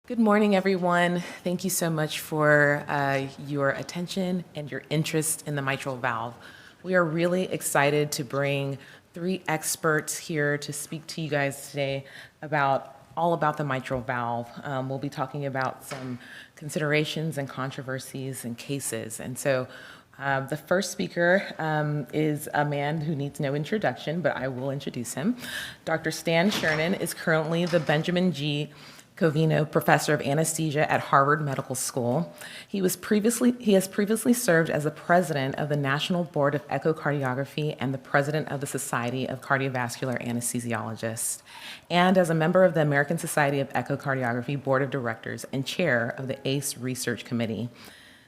Good morning, everyone. Thank you so much for your attention and your interest in the mitral valve. We are really excited to bring three experts here to speak to you guys today all about the mitral valve. We'll be talking about some considerations and controversies and cases. And so the first speaker is a man who needs no introduction, but I will introduce him. Dr. Stan Shernan is currently the Benjamin G. Covino Professor of Anesthesia at Harvard Medical School. He has previously served as the president of the National Board of Echocardiography and the president of the Society of Cardiovascular Anesthesiologists, and as a member of the American Society of Echocardiography Board of Directors and chair of the ACE Research Committee.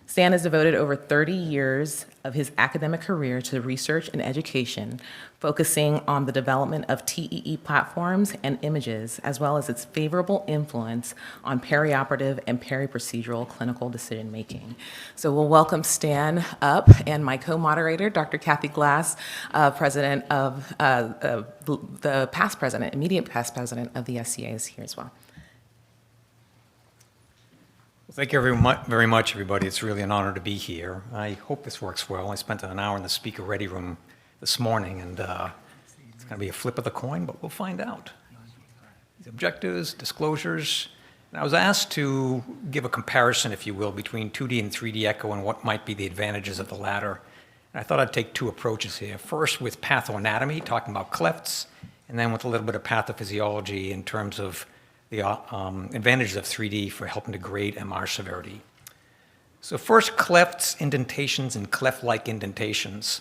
Stan has devoted over 30 years of his academic career to research and education, focusing on the development of TEE platforms and images, as well as its favorable influence on perioperative and periprocedural clinical decision-making. So we'll welcome Stan up, and my co-moderator, Dr. Kathy Glass, president of the past president, immediate past president of the SCA, is here as well. Thank you very much, everybody. It's really an honor to be here. I hope this works well. I spent an hour in the speaker ready room this morning, and it's going to be a flip of the coin, but we'll find out. The objectives, disclosures. And I was asked to give a comparison, if you will, between 2D and 3D echo and what might be the advantages of the latter. And I thought I'd take two approaches here. First with pathoanatomy, talking about clefts, and then with a little bit of pathophysiology in terms of the advantages of 3D for helping to grade MR severity. So first, clefts, indentations, and cleft-like indentations.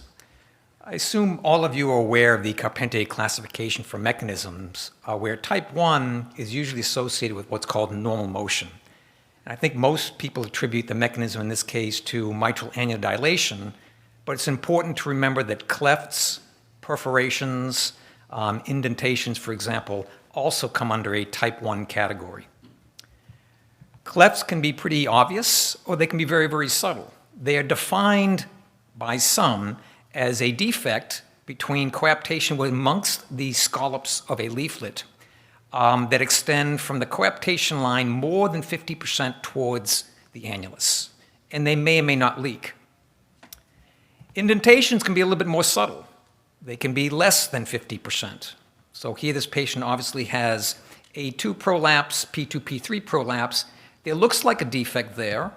I assume all of you are aware of the Carpentier classification for mechanisms, where type 1 is usually associated with what's called normal motion. And I think most people attribute the mechanism in this case to mitral annular dilation, but it's important to remember that clefts, perforations, indentations, for example, also come under a type 1 category. Clefts can be pretty obvious, or they can be very, very subtle. They are defined by some as a defect between coaptation amongst the scallops of a leaflet that extend from the coaptation line more than 50% towards the annulus, and they may or may not leak. Indentations can be a little bit more subtle. They can be less than 50%. So here this patient obviously has A2 prolapse, P2, P3 prolapse. There looks like a defect there.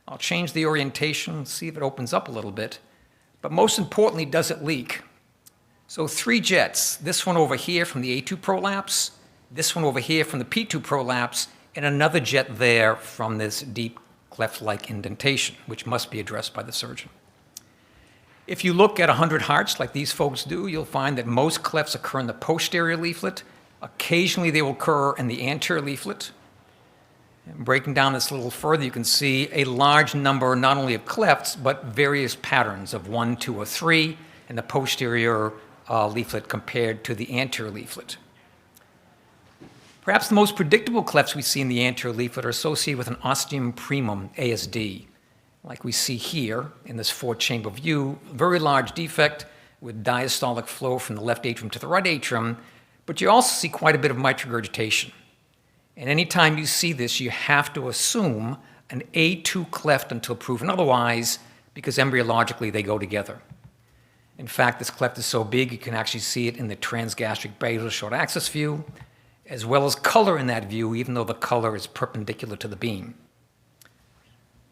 I'll change the orientation, see if it opens up a little bit. But most importantly, does it leak? So three jets, this one over here from the A2 prolapse, this one over here from the P2 prolapse, and another jet there from this deep cleft-like indentation, which must be addressed by the surgeon. If you look at 100 hearts like these folks do, you'll find that most clefts occur in the posterior leaflet. Occasionally they will occur in the anterior leaflet. And breaking down this a little further, you can see a large number not only of clefts, but various patterns of 1, 2, or 3 in the posterior leaflet compared to the anterior leaflet. Perhaps the most predictable clefts we see in the anterior leaflet are associated with an ostium primum, ASD. Like we see here in this 4-chamber view, very large defect with diastolic flow from the left atrium to the right atrium, but you also see quite a bit of mitral regurgitation. And anytime you see this, you have to assume an A2 cleft until proven otherwise, because embryologically they go together. In fact, this cleft is so big you can actually see it in the transgastric basal short axis view, as well as color in that view, even though the color is perpendicular to the beam.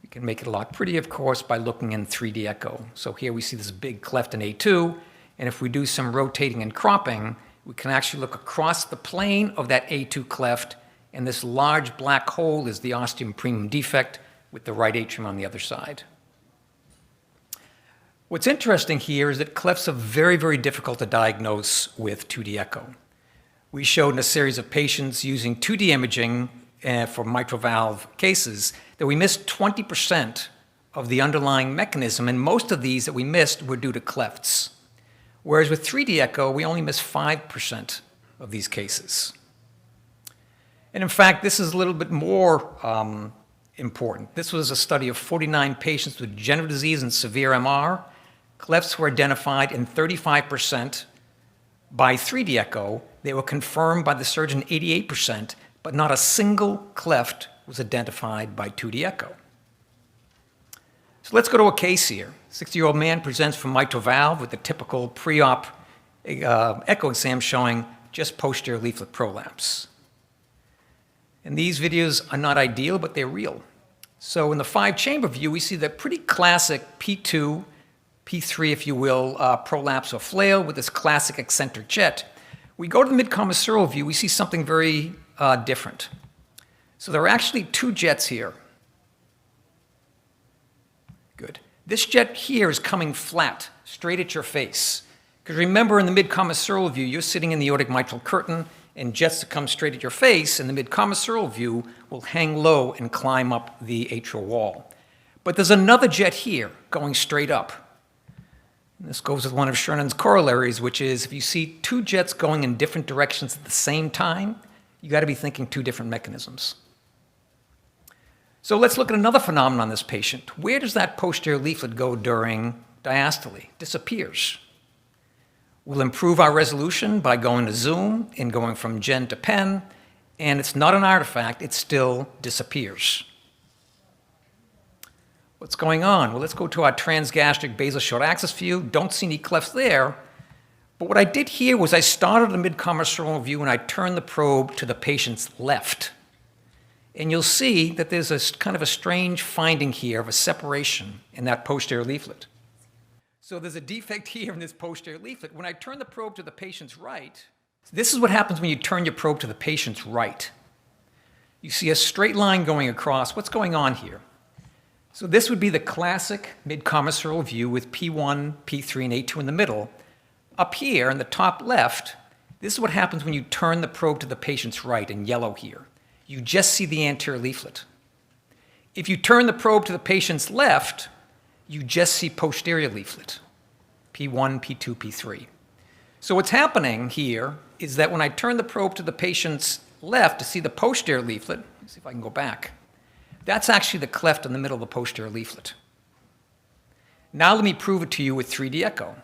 Can make it a lot prettier, of course, by looking in 3D echo. So here we see this big cleft in A2, and if we do some rotating and cropping, we can actually look across the plane of that A2 cleft, and this large black hole is the ostium primum defect with the right atrium on the other side. What's interesting here is that clefts are very, very difficult to diagnose with 2D echo. We showed in a series of patients using 2D imaging for mitral valve cases that we missed 20% of the underlying mechanism, and most of these that we missed were due to clefts. Whereas with 3D echo, we only missed 5% of these cases. And in fact, this is a little bit more important. This was a study of 49 patients with degenerative disease and severe MR. Clefts were identified in 35% by 3D echo. They were confirmed by the surgeon 88%, but not a single cleft was identified by 2D echo. So let's go to a case here. 60-year-old man presents from mitral valve with a typical pre-op echo exam showing just posterior leaflet prolapse. And these videos are not ideal, but they're real. So in the 5-chamber view, we see the pretty classic P2, P3, if you will, prolapse or flail with this classic eccentric jet. We go to the mid-commissural view, we see something very different. So there are actually 2 jets here. Good. This jet here is coming flat, straight at your face. Because remember, in the mid-commissural view, you're sitting in the aortic mitral curtain, and jets that come straight at your face in the mid-commissural view will hang low and climb up the atrial wall. But there's another jet here going straight up. And this goes with one of Chernon's corollaries, which is if you see 2 jets going in different directions at the same time, you got to be thinking 2 different mechanisms. So let's look at another phenomenon on this patient. Where does that posterior leaflet go during diastole? Disappears. We'll improve our resolution by going to zoom and going from gen to pen, and it's not an artifact, it still disappears. What's going on? Well, let's go to our transgastric basal short axis view. Don't see any clefts there, but what I did here was I started the mid-commissural view and I turned the probe to the patient's left. And you'll see that there's a kind of a strange finding here of a separation in that posterior leaflet. So there's a defect here in this posterior leaflet. When I turn the probe to the patient's right, this is what happens when you turn your probe to the patient's right. You see a straight line going across. What's going on here? So this would be the classic mid-commissural view with P1, P3, and A2 in the middle. Up here in the top left, this is what happens when you turn the probe to the patient's right in yellow here. You just see the anterior leaflet. If you turn the probe to the patient's left, you just see posterior leaflet, P1, P2, P3. So what's happening here is that when I turn the probe to the patient's left to see the posterior leaflet, let's see if I can go back, that's actually the cleft in the middle of the posterior leaflet. Now let me prove it to you with 3D echo.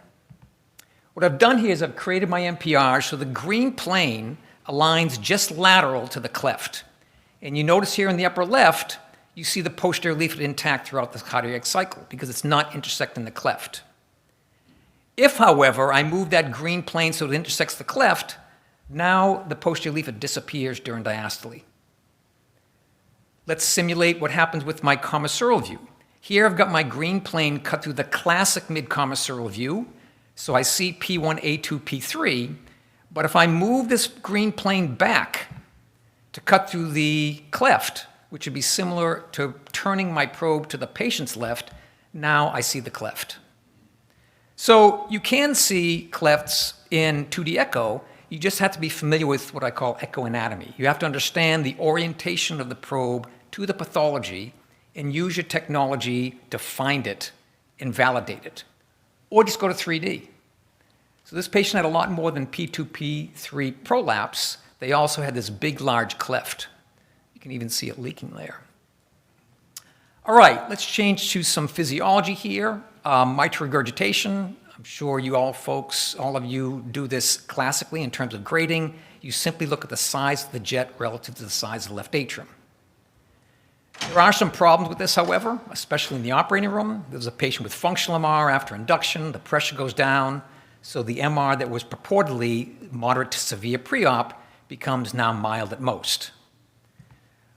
What I've done here is I've created my MPR so the green plane aligns just lateral to the cleft. And you notice here in the upper left, you see the posterior leaflet intact throughout the cardiac cycle because it's not intersecting the cleft. If, however, I move that green plane so it intersects the cleft, now the posterior leaflet disappears during diastole. Let's simulate what happens with my commissural view. Here I've got my green plane cut through the classic mid-commissural view, so I see P1, A2, P3, but if I move this green plane back to cut through the cleft, which would be similar to turning my probe to the patient's left, now I see the cleft. So you can see clefts in 2D echo, you just have to be familiar with what I call echo anatomy. You have to understand the orientation of the probe to the pathology and use your technology to find it and validate it. Or just go to 3D. So this patient had a lot more than P2, P3 prolapse. They also had this big, large cleft. You can even see it leaking there. All right, let's change to some physiology here. Mitral regurgitation. I'm sure you all of you do this classically in terms of grading. You simply look at the size of the jet relative to the size of the left atrium. There are some problems with this, however, especially in the operating room. There's a patient with functional MR after induction. The pressure goes down. So the MR that was purportedly moderate to severe pre-op becomes now mild at most.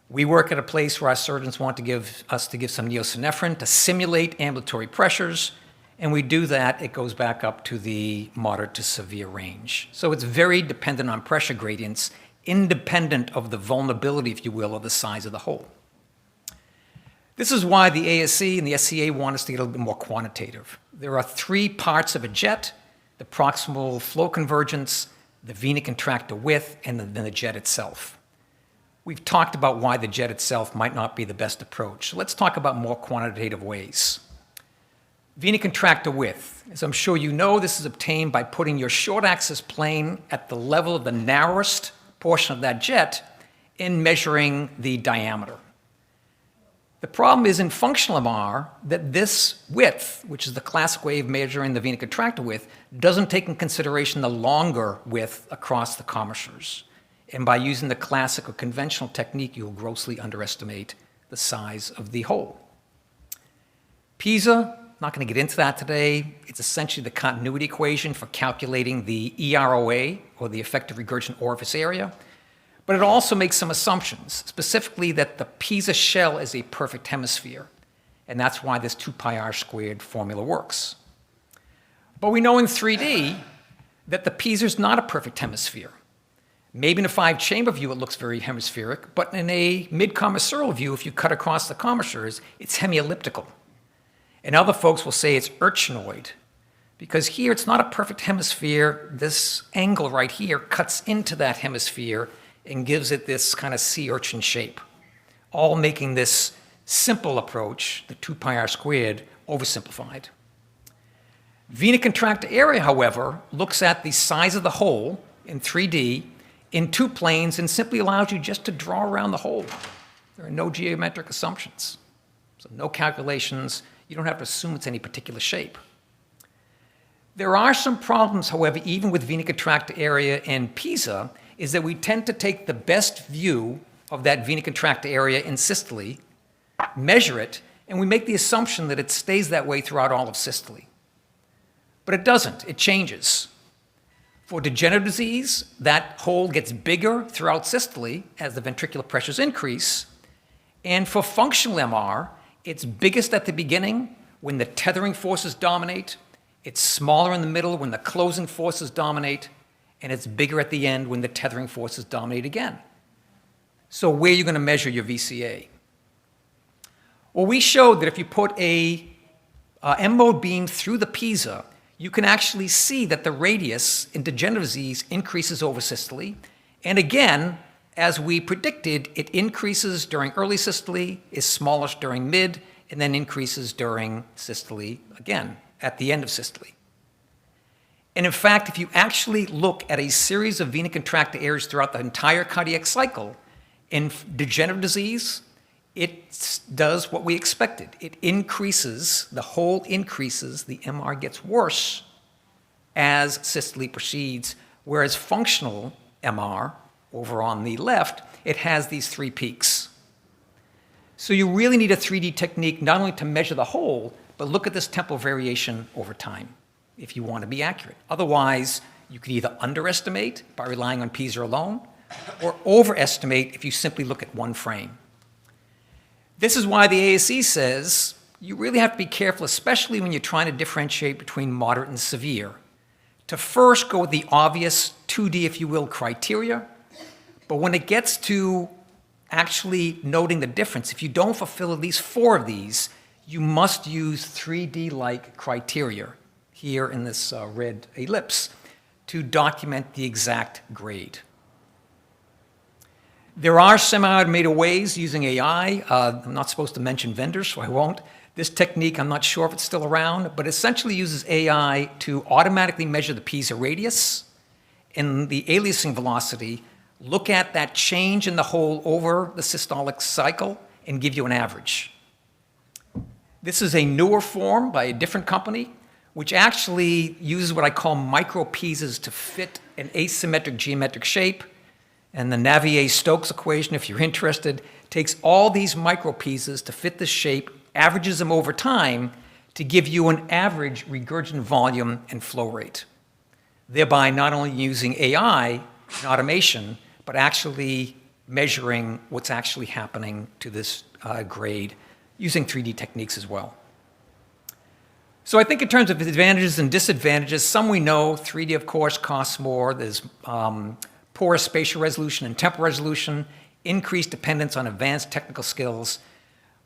We work at a place where our surgeons want to give some neosynephrine to simulate ambulatory pressures, and we do that, it goes back up to the moderate to severe range. So it's very dependent on pressure gradients, independent of the vulnerability, if you will, of the size of the hole. This is why the ASC and the SCA want us to get a little bit more quantitative. There are 3 parts of a jet: the proximal flow convergence, the vena contractor width, and then the jet itself. We've talked about why the jet itself might not be the best approach. So let's talk about more quantitative ways. Vena contractor width. As I'm sure you know, this is obtained by putting your short axis plane at the level of the narrowest portion of that jet and measuring the diameter. The problem is in functional MR that this width, which is the classic way of measuring the vena contractor width, doesn't take in consideration the longer width across the commissures. And by using the classic or conventional technique, you'll grossly underestimate the size of the hole. PISA, not going to get into that today. It's essentially the continuity equation for calculating the EROA, or the effective regurgitant orifice area. But it also makes some assumptions, specifically that the PISA shell is a perfect hemisphere. And that's why this 2 pi r squared formula works. But we know in 3D that the PISA is not a perfect hemisphere. Maybe in a 5-chamber view it looks very hemispheric, but in a mid-commissural view, if you cut across the commissures, it's hemielliptical. And other folks will say it's urchinoid, because here it's not a perfect hemisphere. This angle right here cuts into that hemisphere and gives it this kind of sea urchin shape, all making this simple approach, the 2 pi r squared, oversimplified. Vena contracta area, however, looks at the size of the hole in 3D in 2 planes and simply allows you just to draw around the hole. There are no geometric assumptions, so no calculations. You don't have to assume it's any particular shape. There are some problems, however, even with vena contracta area and PISA, is that we tend to take the best view of that vena contracta area in systole, measure it, and we make the assumption that it stays that way throughout all of systole. But it doesn't. It changes. For degenerative disease, that hole gets bigger throughout systole as the ventricular pressures increase. And for functional MR, it's biggest at the beginning when the tethering forces dominate, it's smaller in the middle when the closing forces dominate, and it's bigger at the end when the tethering forces dominate again. So where are you going to measure your VCA? Well, we showed that if you put a M-mode beam through the PISA, you can actually see that the radius in degenerative disease increases over systole. And again, as we predicted, it increases during early systole, is smallest during mid, and then increases during systole again at the end of systole. And in fact, if you actually look at a series of vena contracta areas throughout the entire cardiac cycle, in degenerative disease, it does what we expected. It increases, the hole increases, the MR gets worse as systole proceeds, whereas functional MR, over on the left, it has these 3 peaks. So you really need a 3D technique not only to measure the hole, but look at this temporal variation over time if you want to be accurate. Otherwise, you could either underestimate by relying on PISA alone, or overestimate if you simply look at 1 frame. This is why the ASE says you really have to be careful, especially when you're trying to differentiate between moderate and severe, to first go with the obvious 2D, if you will, criteria. But when it gets to actually noting the difference, if you don't fulfill at least 4 of these, you must use 3D-like criteria here in this red ellipse to document the exact grade. There are semi-automated ways using AI. I'm not supposed to mention vendors, so I won't. This technique, I'm not sure if it's still around, but essentially uses AI to automatically measure the PISA radius and the aliasing velocity, look at that change in the hole over the systolic cycle, and give you an average. This is a newer form by a different company, which actually uses what I call micro PISAs to fit an asymmetric geometric shape. And the Navier-Stokes equation, if you're interested, takes all these micro PISAs to fit this shape, averages them over time to give you an average regurgitant volume and flow rate, thereby not only using AI and automation, but actually measuring what's actually happening to this grade using 3D techniques as well. So I think in terms of advantages and disadvantages, some we know, 3D of course costs more. There's poor spatial resolution and temporal resolution, increased dependence on advanced technical skills.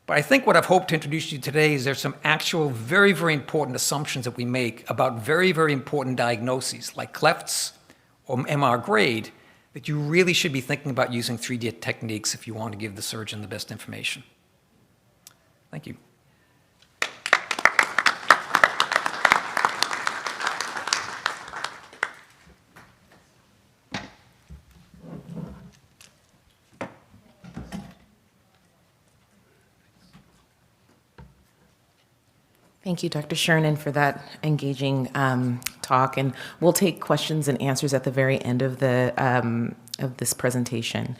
But I think what I've hoped to introduce to you today is there's some actual very, very important assumptions that we make about very, very important diagnoses like clefts or MR grade that you really should be thinking about using 3D techniques if you want to give the surgeon the best information. Thank you. Thank you, Dr. Shernan, for that engaging talk. And we'll take questions and answers at the very end of the of this presentation.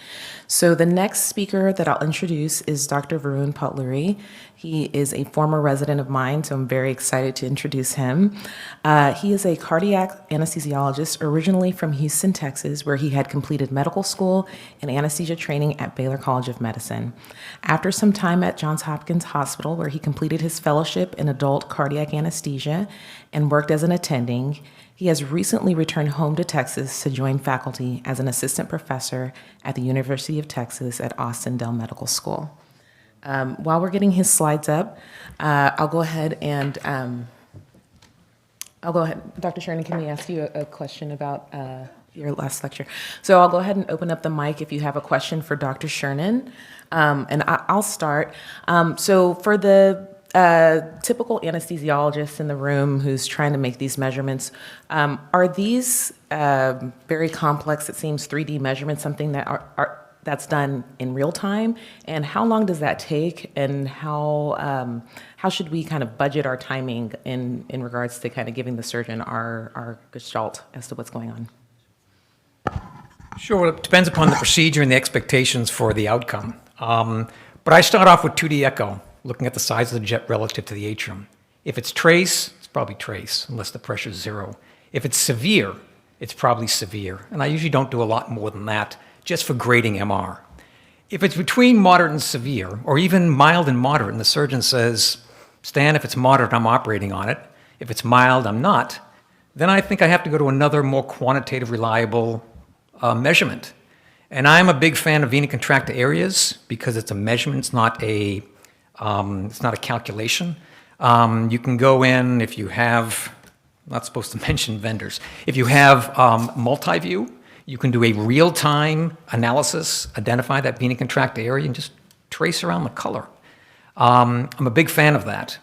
So the next speaker that I'll introduce is Dr. Varun Patluri. He is a former resident of mine, so I'm very excited to introduce him. He is a cardiac anesthesiologist originally from Houston, Texas, where he had completed medical school and anesthesia training at Baylor College of Medicine. After some time at Johns Hopkins Hospital, where he completed his fellowship in adult cardiac anesthesia and worked as an attending, he has recently returned home to Texas to join faculty as an assistant professor at the University of Texas at Austin Dell Medical School. While we're getting his slides up, I'll go ahead. Dr. Sherman, can we ask you a question about your last lecture? So I'll go ahead and open up the mic if you have a question for Dr. Sherman, and I'll start. So for the typical anesthesiologist in the room who's trying to make these measurements, are these very complex, it seems, 3D measurements, something that that's done in real time? And how long does that take? And how should we kind of budget our timing in regards to kind of giving the surgeon our gestalt as to what's going on? Sure, it depends upon the procedure and the expectations for the outcome. But I start off with 2D echo, looking at the size of the jet relative to the atrium. If it's trace, it's probably trace, unless the pressure is 0. If it's severe, it's probably severe. And I usually don't do a lot more than that, just for grading MR. If it's between moderate and severe, or even mild and moderate, and the surgeon says, Stan, if it's moderate, I'm operating on it. If it's mild, I'm not. Then I think I have to go to another more quantitative, reliable measurement. And I'm a big fan of vena contracta areas because it's a measurement, it's not a calculation. You can go in if you have, I'm not supposed to mention vendors, if you have multi-view, you can do a real-time analysis, identify that vena contracta area, and just trace around the color. I'm a big fan of that.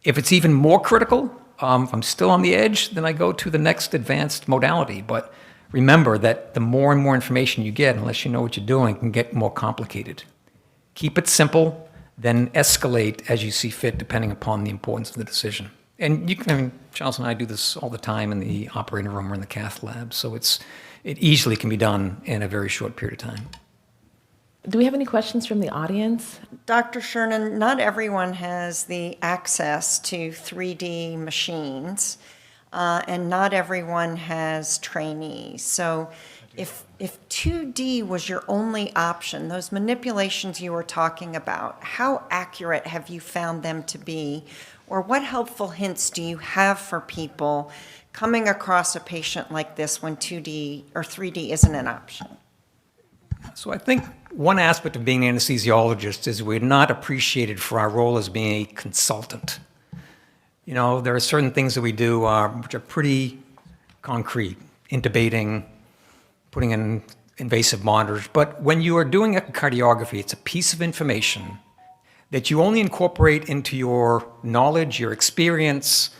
If it's even more critical, if I'm still on the edge, then I go to the next advanced modality. But remember that the more and more information you get, unless you know what you're doing, it can get more complicated. Keep it simple, then escalate as you see fit, depending upon the importance of the decision. And you can, I mean, Charles and I do this all the time in the operating room or in the cath lab, so it easily can be done in a very short period of time. Do we have any questions from the audience? Dr. Sherman, not everyone has the access to 3D machines, and not everyone has trainees. So if 2D was your only option, those manipulations you were talking about, how accurate have you found them to be? Or what helpful hints do you have for people coming across a patient like this when 2D or 3D isn't an option? So I think one aspect of being an anesthesiologist is we're not appreciated for our role as being a consultant. You know, there are certain things that we do which are pretty concrete, intubating, putting in invasive monitors. But when you are doing echocardiography, it's a piece of information that you only incorporate into your knowledge, your experience,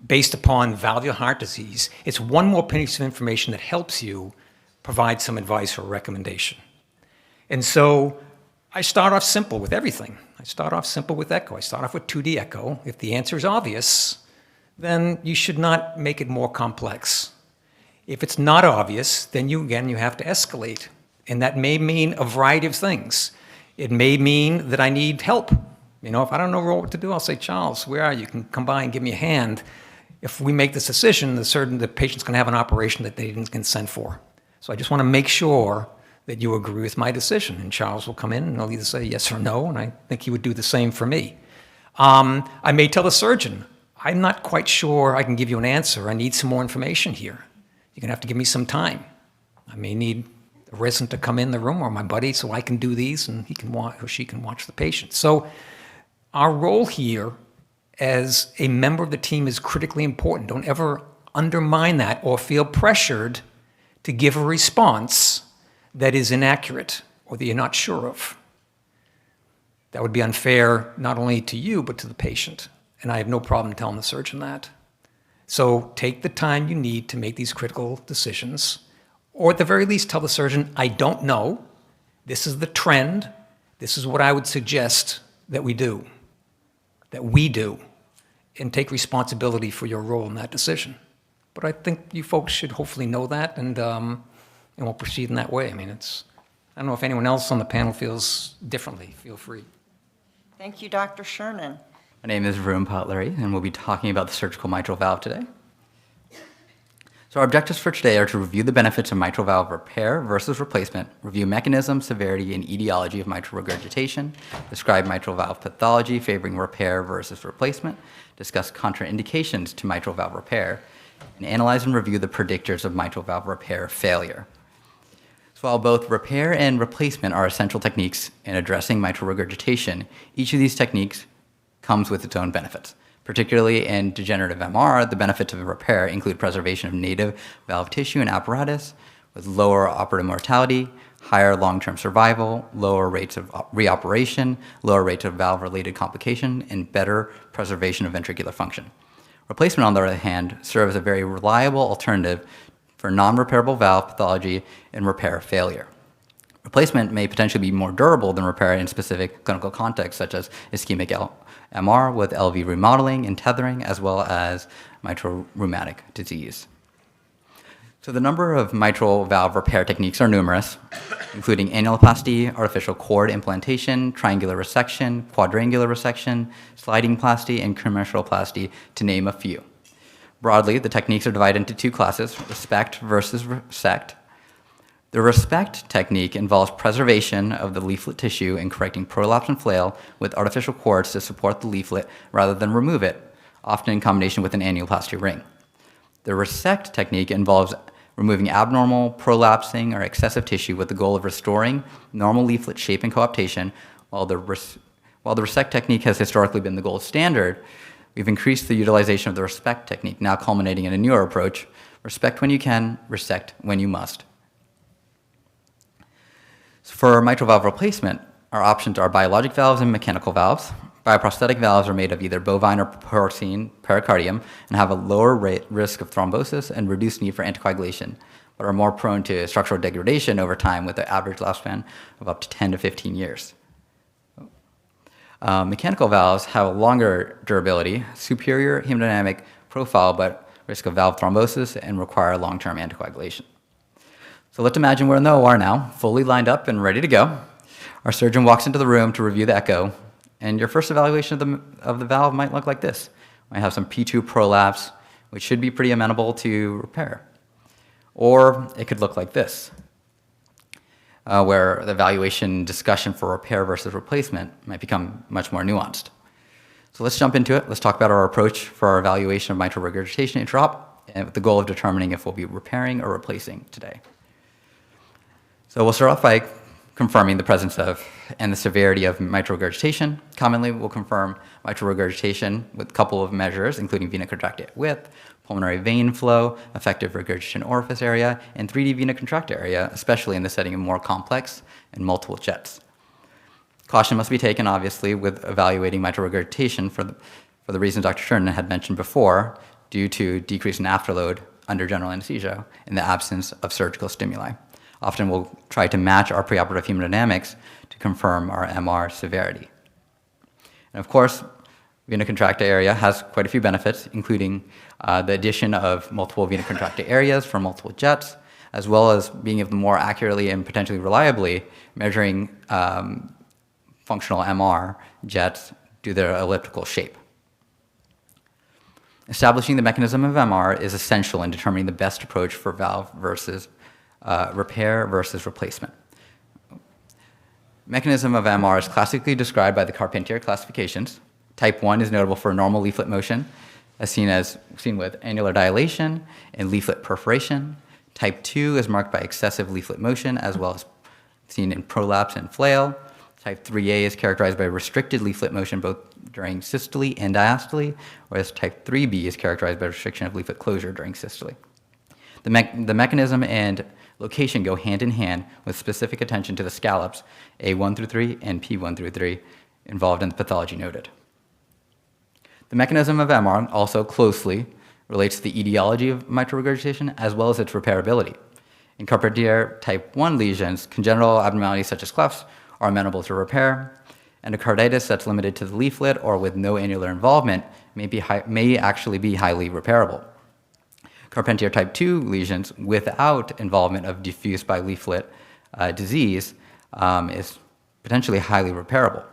based upon valvular heart disease. It's one more piece of information that helps you provide some advice or recommendation. And so I start off simple with everything. I start off simple with echo. I start off with 2D echo. If the answer is obvious, then you should not make it more complex. If it's not obvious, then you have to escalate. And that may mean a variety of things. It may mean that I need help. You know, if I don't know what to do, I'll say, Charles, where are you? You can come by and give me a hand. If we make this decision, the patient's going to have an operation that they didn't consent for. So I just want to make sure that you agree with my decision. And Charles will come in and he'll either say yes or no, and I think he would do the same for me. I may tell the surgeon, I'm not quite sure I can give you an answer. I need some more information here. You're going to have to give me some time. I may need a resident to come in the room or my buddy so I can do these and he can watch or she can watch the patient. So our role here as a member of the team is critically important. Don't ever undermine that or feel pressured to give a response that is inaccurate or that you're not sure of. That would be unfair not only to you, but to the patient. And I have no problem telling the surgeon that. So take the time you need to make these critical decisions, or at the very least tell the surgeon, I don't know, this is the trend, this is what I would suggest that we do, and take responsibility for your role in that decision. But I think you folks should hopefully know that, and and we'll proceed in that way. I mean, I don't know if anyone else on the panel feels differently. Feel free. Thank you, Dr. Sherman. My name is Varun Patleri, and we'll be talking about the surgical mitral valve today. So our objectives for today are to review the benefits of mitral valve repair versus replacement, review mechanism, severity, and etiology of mitral regurgitation, describe mitral valve pathology favoring repair versus replacement, discuss contraindications to mitral valve repair, and analyze and review the predictors of mitral valve repair failure. So while both repair and replacement are essential techniques in addressing mitral regurgitation, each of these techniques comes with its own benefits. Particularly in degenerative MR, the benefits of repair include preservation of native valve tissue and apparatus with lower operative mortality, higher long-term survival, lower rates of reoperation, lower rates of valve-related complication, and better preservation of ventricular function. Replacement, on the other hand, serves as a very reliable alternative for non-repairable valve pathology and repair failure. Replacement may potentially be more durable than repair in specific clinical contexts, such as ischemic MR with LV remodeling and tethering, as well as mitral rheumatic disease. So the number of mitral valve repair techniques are numerous, including annuloplasty, artificial cord implantation, triangular resection, quadrangular resection, sliding plasty, and commercialoplasty, to name a few. Broadly, the techniques are divided into two classes, respect versus resect. The respect technique involves preservation of the leaflet tissue and correcting prolapse and flail with artificial cords to support the leaflet rather than remove it, often in combination with an annuloplasty ring. The resect technique involves removing abnormal, prolapsing, or excessive tissue with the goal of restoring normal leaflet shape and coaptation. While the resect technique has historically been the gold standard, we've increased the utilization of the respect technique, now culminating in a newer approach: respect when you can, resect when you must. For mitral valve replacement, our options are biologic valves and mechanical valves. Bioprosthetic valves are made of either bovine or porcine pericardium and have a lower risk of thrombosis and reduced need for anticoagulation, but are more prone to structural degradation over time with an average lifespan of up to 10 to 15 years. Mechanical valves have a longer durability, superior hemodynamic profile, but risk of valve thrombosis and require long-term anticoagulation. So let's imagine we're in the OR now, fully lined up and ready to go. Our surgeon walks into the room to review the echo, and your first evaluation of the valve might look like this. We have some P2 prolapse, which should be pretty amenable to repair. Or it could look like this, where the evaluation discussion for repair versus replacement might become much more nuanced. So let's jump into it. Let's talk about our approach for our evaluation of mitral regurgitation intra-op, and with the goal of determining if we'll be repairing or replacing today. So we'll start off by confirming the presence of and the severity of mitral regurgitation. Commonly, we'll confirm mitral regurgitation with a couple of measures, including vena contracta width, pulmonary vein flow, effective regurgitation orifice area, and 3D vena contracta area, especially in the setting of more complex and multiple jets. Caution must be taken, obviously, with evaluating mitral regurgitation for the reasons Dr. Sherman had mentioned before, due to decrease in afterload under general anesthesia in the absence of surgical stimuli. Often we'll try to match our preoperative hemodynamics to confirm our MR severity. And of course, vena contracta area has quite a few benefits, including the addition of multiple vena contracta areas for multiple jets, as well as being able to more accurately and potentially reliably measuring functional MR jets due to their elliptical shape. Establishing the mechanism of MR is essential in determining the best approach for valve versus repair versus replacement. Mechanism of MR is classically described by the Carpentier classifications. Type 1 is notable for normal leaflet motion, as seen with annular dilation and leaflet perforation. Type 2 is marked by excessive leaflet motion, as well as seen in prolapse and flail. Type 3A is characterized by restricted leaflet motion both during systole and diastole, whereas type 3B is characterized by restriction of leaflet closure during systole. The mechanism and location go hand in hand with specific attention to the scallops A1 through 3 and P1 through 3 involved in the pathology noted. The mechanism of MR also closely relates to the etiology of mitral regurgitation as well as its repairability. In Carpentier type 1 lesions, congenital abnormalities such as clefts are amenable to repair. Endocarditis that's limited to the leaflet or with no annular involvement may actually be highly repairable. Carpentier type 2 lesions without involvement of diffuse bileaflet disease is potentially highly repairable.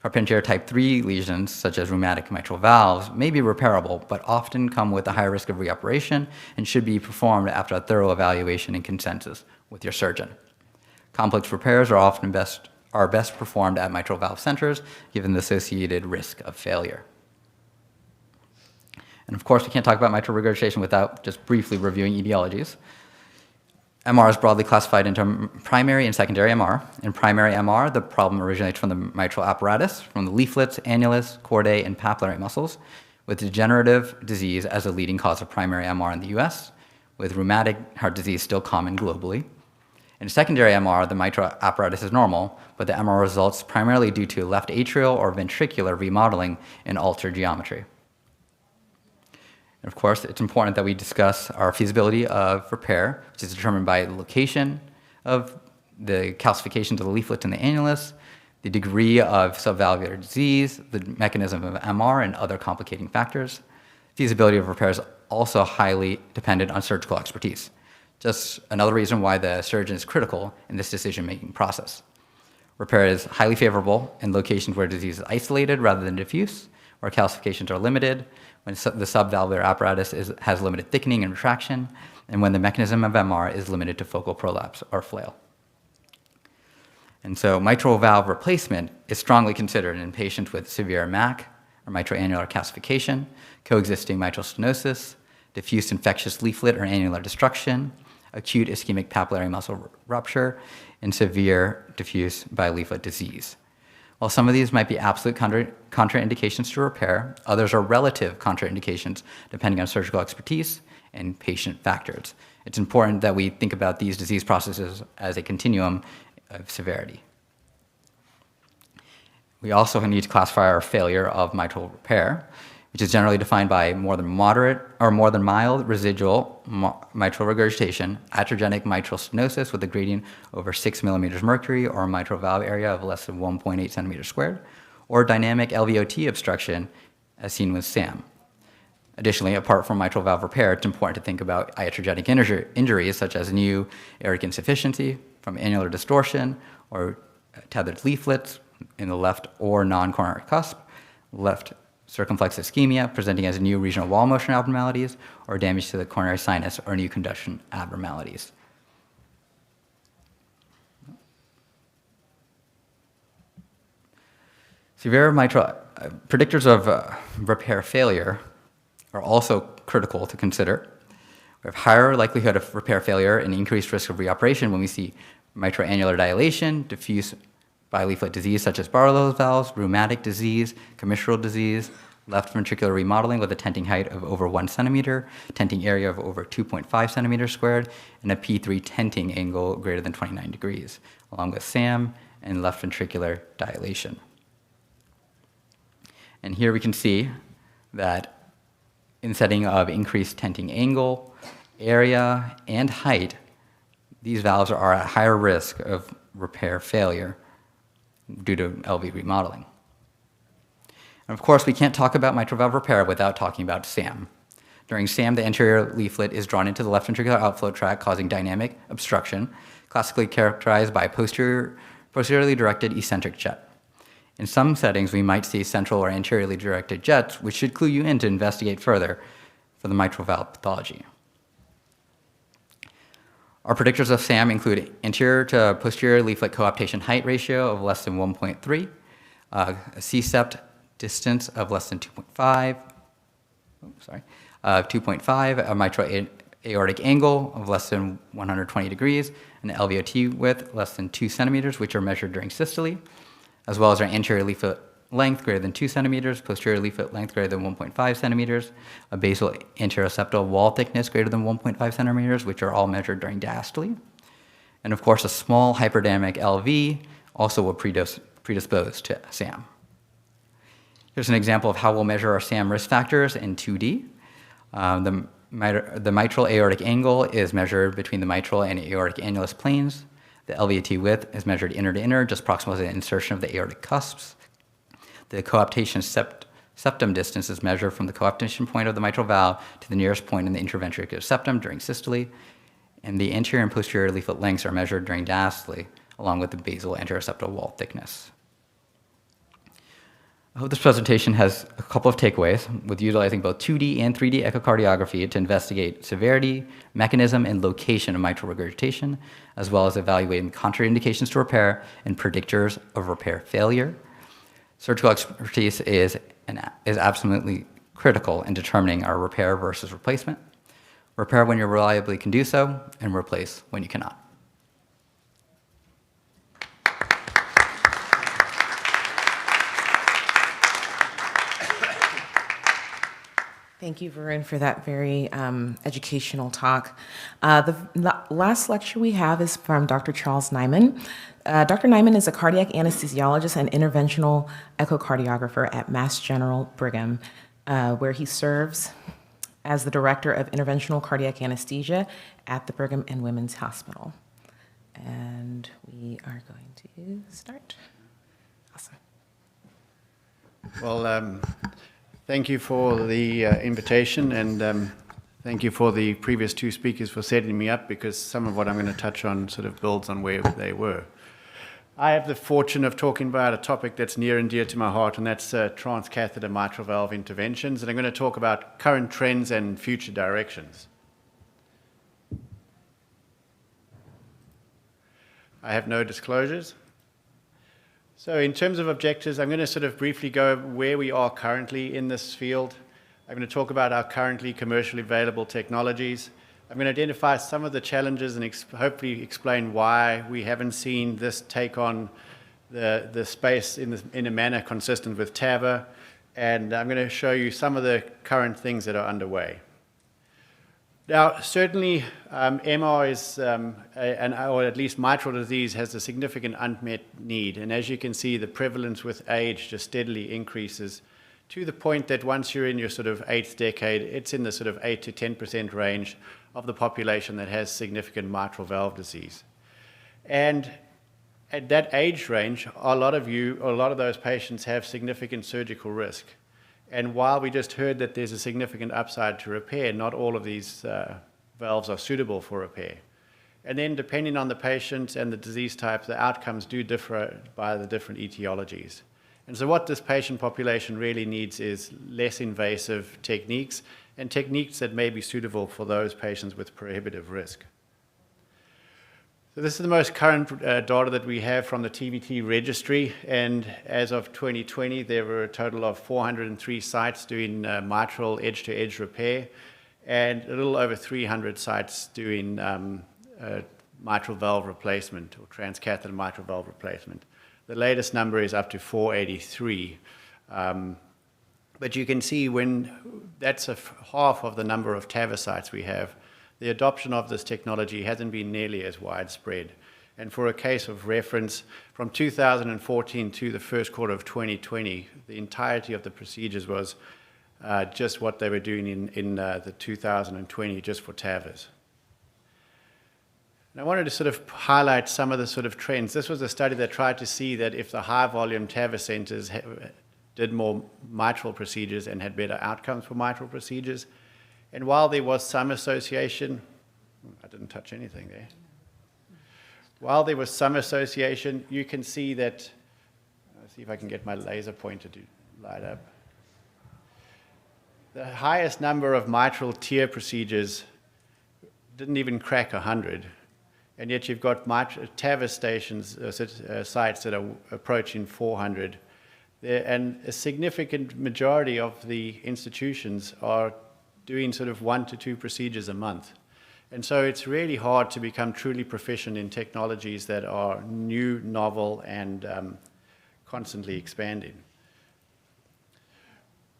Carpentier type 3 lesions, such as rheumatic mitral valves, may be repairable, but often come with a higher risk of reoperation and should be performed after a thorough evaluation and consensus with your surgeon. Complex repairs are often best performed at mitral valve centers, given the associated risk of failure. And of course, we can't talk about mitral regurgitation without just briefly reviewing etiologies. MR is broadly classified into primary and secondary MR. In primary MR, the problem originates from the mitral apparatus, from the leaflets, annulus, chordae, and papillary muscles, with degenerative disease as a leading cause of primary MR in the US, with rheumatic heart disease still common globally. In secondary MR, the mitral apparatus is normal, but the MR results primarily due to left atrial or ventricular remodeling and altered geometry. And of course, it's important that we discuss our feasibility of repair, which is determined by the location of the calcification to the leaflet and the annulus, the degree of subvalvular disease, the mechanism of MR, and other complicating factors. Feasibility of repair is also highly dependent on surgical expertise. Just another reason why the surgeon is critical in this decision-making process. Repair is highly favorable in locations where disease is isolated rather than diffuse, where calcifications are limited, when the subvalvular apparatus has limited thickening and retraction, and when the mechanism of MR is limited to focal prolapse or flail. And so mitral valve replacement is strongly considered in patients with severe MAC, or mitral annular calcification, coexisting mitral stenosis, diffuse infectious leaflet or annular destruction, acute ischemic papillary muscle rupture, and severe diffuse bileaflet disease. While some of these might be absolute contraindications to repair, others are relative contraindications depending on surgical expertise and patient factors. It's important that we think about these disease processes as a continuum of severity. We also need to classify our failure of mitral repair, which is generally defined by more than moderate or more than mild residual mitral regurgitation, iatrogenic mitral stenosis with a gradient over 6 millimeters mercury or a mitral valve area of less than 1.8 centimeters squared, or dynamic LVOT obstruction as seen with SAM. Additionally, apart from mitral valve repair, it's important to think about iatrogenic injuries such as new aortic insufficiency from annular distortion or tethered leaflets in the left or non-coronary cusp, left circumflex ischemia presenting as new regional wall motion abnormalities, or damage to the coronary sinus or new conduction abnormalities. Severe mitral predictors of repair failure are also critical to consider. We have higher likelihood of repair failure and increased risk of reoperation when we see mitral annular dilation, diffuse bileaflet disease such as Barlow's valves, rheumatic disease, commissural disease, left ventricular remodeling with a tenting height of over 1 centimeter, tenting area of over 2.5 centimeters squared, and a P3 tenting angle greater than 29 degrees, along with SAM and left ventricular dilation. And here we can see that in setting of increased tenting angle, area, and height, these valves are at higher risk of repair failure due to LV remodeling. And of course, we can't talk about mitral valve repair without talking about SAM. During SAM, the anterior leaflet is drawn into the left ventricular outflow tract, causing dynamic obstruction, classically characterized by posteriorly directed eccentric jet. In some settings, we might see central or anteriorly directed jets, which should clue you in to investigate further for the mitral valve pathology. Our predictors of SAM include anterior to posterior leaflet coaptation height ratio of less than 1.3, a C-sept distance of less than 2.5, a mitral aortic angle of less than 120 degrees, an LVOT width less than 2 centimeters, which are measured during systole, as well as our anterior leaflet length greater than 2 centimeters, posterior leaflet length greater than 1.5 centimeters, a basal anteroseptal wall thickness greater than 1.5 centimeters, which are all measured during diastole. And of course, a small hyperdynamic LV also will predispose to SAM. Here's an example of how we'll measure our SAM risk factors in 2D. The mitral aortic angle is measured between the mitral and aortic annulus planes. The LVOT width is measured inner to inner, just proximal to the insertion of the aortic cusps. The coaptation Septum distance is measured from the coaptation point of the mitral valve to the nearest point in the interventricular septum during systole, and the anterior and posterior leaflet lengths are measured during diastole, along with the basal anterior septal wall thickness. I hope this presentation has a couple of takeaways with utilizing both 2D and 3D echocardiography to investigate severity, mechanism, and location of mitral regurgitation, as well as evaluating contraindications to repair and predictors of repair failure. Surgical expertise is absolutely critical in determining our repair versus replacement. Repair when you reliably can do so, and replace when you cannot. Thank you, Varun, for that very educational talk. The last lecture we have is from Dr. Charles Nyman. Dr. Nyman is a cardiac anesthesiologist and interventional echocardiographer at Mass General Brigham, where he serves as the director of interventional cardiac anesthesia at the Brigham and Women's Hospital. And we are going to start. Awesome. Well, thank you for the invitation, and thank you for the previous two speakers for setting me up, because some of what I'm going to touch on sort of builds on where they were. I have the fortune of talking about a topic that's near and dear to my heart, and that's transcatheter mitral valve interventions, and I'm going to talk about current trends and future directions. I have no disclosures. So in terms of objectives, I'm going to sort of briefly go where we are currently in this field. I'm going to talk about our currently commercially available technologies. I'm going to identify some of the challenges and hopefully explain why we haven't seen this take on the space in a manner consistent with TAVR. And I'm going to show you some of the current things that are underway. Now, certainly, MR is, or at least mitral disease, has a significant unmet need. And as you can see, the prevalence with age just steadily increases to the point that once you're in your sort of 8th decade, it's in the sort of 8 to 10% range of the population that has significant mitral valve disease. And at that age range, a lot of those patients have significant surgical risk. And while we just heard that there's a significant upside to repair, not all of these valves are suitable for repair. And then depending on the patient and the disease type, the outcomes do differ by the different etiologies. And so what this patient population really needs is less invasive techniques and techniques that may be suitable for those patients with prohibitive risk. So this is the most current data that we have from the TVT registry, and as of 2020, there were a total of 403 sites doing mitral edge-to-edge repair, and a little over 300 sites doing mitral valve replacement or transcatheter mitral valve replacement. The latest number is up to 483. But you can see when that's half of the number of TAVR sites we have, the adoption of this technology hasn't been nearly as widespread. And for a case of reference, from 2014 to the first quarter of 2020, the entirety of the procedures was just what they were doing in the 2020 just for TAVRs. And I wanted to sort of highlight some of the sort of trends. This was a study that tried to see that if the high-volume TAVR centers did more mitral procedures and had better outcomes for mitral procedures. And while there was some association, I didn't touch anything there. While there was some association, you can see that, let's see if I can get my laser pointer to light up. The highest number of mitral TEER procedures didn't even crack 100. And yet you've got TAVR stations, sites that are approaching 400. And a significant majority of the institutions are doing sort of 1 to 2 procedures a month. And so it's really hard to become truly proficient in technologies that are new, novel, and constantly expanding.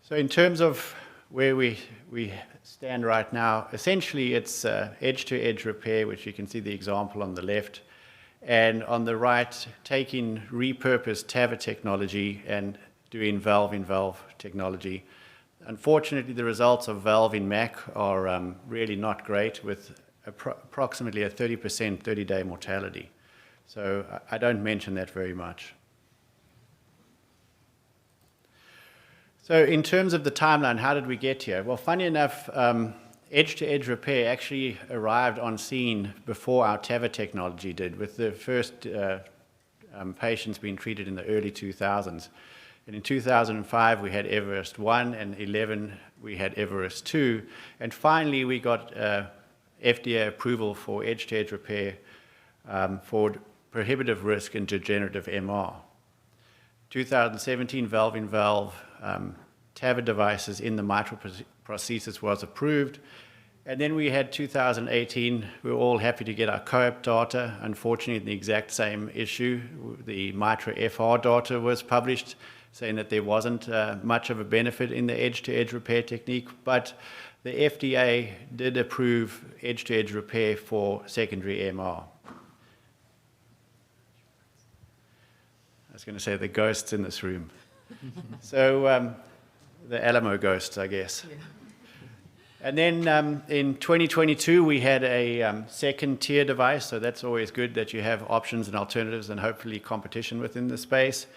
So in terms of where we stand right now, essentially it's edge-to-edge repair, which you can see the example on the left, and on the right, taking repurposed TAVR technology and doing valve-in-valve technology. Unfortunately, the results of valve in MAC are really not great, with approximately a 30% 30-day mortality. So I don't mention that very much. So in terms of the timeline, how did we get here? Well, funny enough, edge-to-edge repair actually arrived on scene before our TAVR technology did, with the first patients being treated in the early 2000s. And in 2005, we had Everest 1, and 11, we had Everest 2. And finally, we got FDA approval for edge-to-edge repair for prohibitive risk in degenerative MR. 2017, valve-in-valve TAVR devices in the mitral prosthesis was approved. And then we had 2018, we were all happy to get our COAP data. Unfortunately, the exact same issue, the Mitra FR data was published, saying that there wasn't much of a benefit in the edge-to-edge repair technique, but the FDA did approve edge-to-edge repair for secondary MR. I was going to say the ghosts in this room. So the Alamo ghosts, I guess. Yeah. And then in 2022, we had a second tier device, so that's always good that you have options and alternatives and hopefully competition within the space.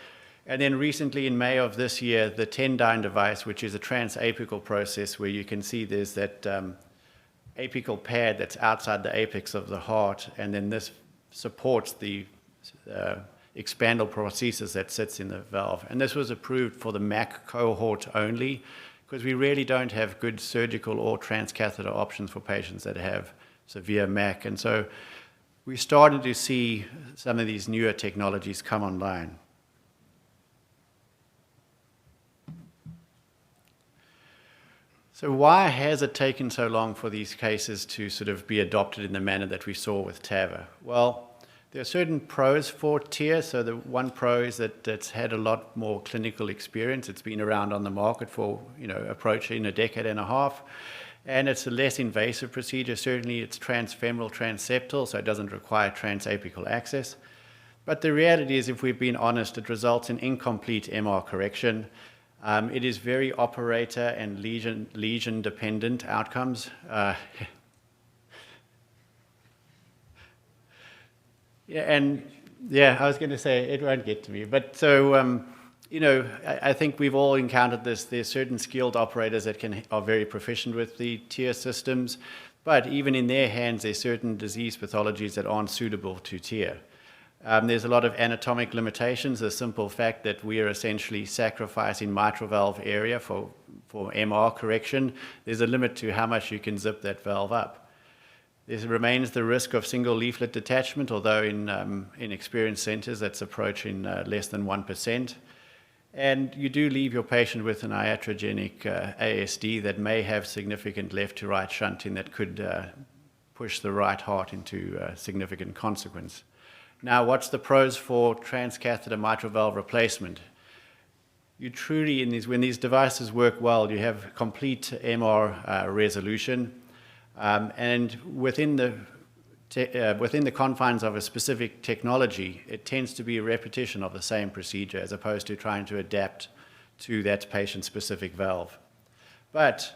And then recently, in May of this year, the Tendyne device, which is a transapical process where you can see there's that apical pad that's outside the apex of the heart, and then this supports the expandable prosthesis that sits in the valve. And this was approved for the MAC cohort only, because we really don't have good surgical or transcatheter options for patients that have severe MAC. And so we started to see some of these newer technologies come online. So why has it taken so long for these cases to sort of be adopted in the manner that we saw with TAVR? Well, there are certain pros for TEER. So the one pro is that it's had a lot more clinical experience. It's been around on the market for, approaching a decade and a half. And it's a less invasive procedure. Certainly it's transfemoral, transseptal, so it doesn't require transapical access. But the reality is, if we've been honest, it results in incomplete MR correction. It is very operator and lesion dependent outcomes. I was going to say, it won't get to me. But so, I think we've all encountered this. There's certain skilled operators that are very proficient with the TEER systems, but even in their hands, there's certain disease pathologies that aren't suitable to TEER. There's a lot of anatomic limitations. The simple fact that we are essentially sacrificing mitral valve area for MR correction, there's a limit to how much you can zip that valve up. There remains the risk of single leaflet detachment, although in experienced centers that's approaching less than 1%. And you do leave your patient with an iatrogenic ASD that may have significant left to right shunting that could push the right heart into significant consequence. Now, what's the pros for transcatheter mitral valve replacement? You truly, when these devices work well, you have complete MR resolution. And within the confines of a specific technology, it tends to be a repetition of the same procedure as opposed to trying to adapt to that patient-specific valve. But